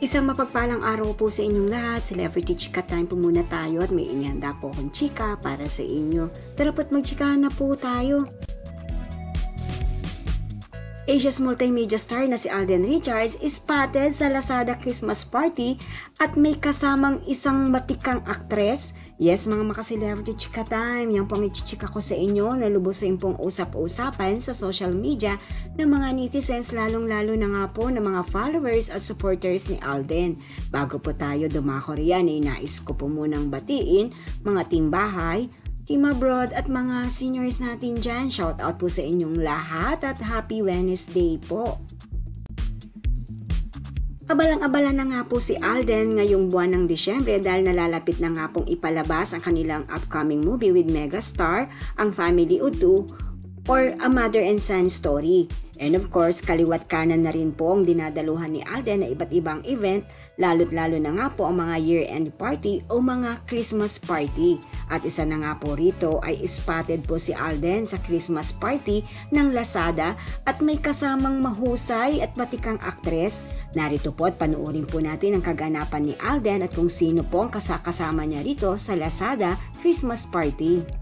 Isang mapagpalang araw po sa inyong lahat. Celebrity Chika Time po muna tayo at may inihanda po akong chika para sa inyo. Tara po't magchikahan na po tayo. Asia's multimedia star na si Alden Richards is spotted sa Lazada Christmas party at may kasamang isang matikang aktres. Yes, mga maka-celebrity chika time, yan pong ichichika ko sa inyo na lubusin pong usap-usapan sa social media ng mga netizens, lalong-lalo na nga po ng mga followers at supporters ni Alden. Bago po tayo dumako riyan, nais ko po munang batiin mga timbahay, team abroad at mga seniors natin dyan. Shout out po sa inyong lahat at happy Wednesday po. Abalang-abala na nga po si Alden ngayong buwan ng Disyembre dahil nalalapit na nga pong ipalabas ang kanilang upcoming movie with megastar, ang Family Udo or A Mother and Son Story. And of course, kaliwat kanan na rin po ang dinadaluhan ni Alden na iba't ibang event, lalo't-lalo na nga po ang mga year-end party o mga Christmas party. At isa na nga po rito ay spotted po si Alden sa Christmas party ng Lazada at may kasamang mahusay at matikang aktres. Narito po at panuorin po natin ang kaganapan ni Alden at kung sino po ang kasama niya rito sa Lazada Christmas party.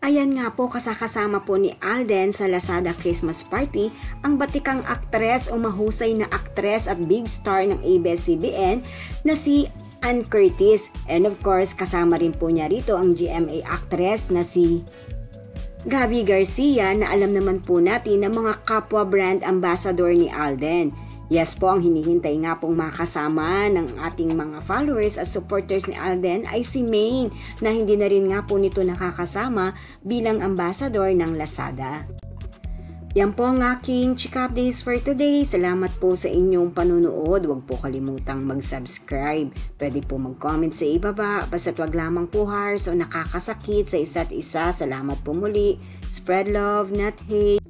Ayan nga po, kasama po ni Alden sa Lazada Christmas Party ang batikang aktres o mahusay na aktres at big star ng ABS-CBN na si Ann Curtis. And of course, kasama rin po niya rito ang GMA actress na si Gabby Garcia na alam naman po natin na mga kapwa brand ambassador ni Alden. Yes po, ang hinihintay nga pong makasama ng ating mga followers at supporters ni Alden ay si Maine na hindi na rin nga po nito nakakasama bilang ambassador ng Lazada. Yan po ang aking chika updates for today. Salamat po sa inyong panunood. Huwag po kalimutang mag-subscribe. Pwede po mag-comment sa ibaba. Basta't wag lamang po harsh o nakakasakit sa isa't isa. Salamat po muli. Spread love, not hate.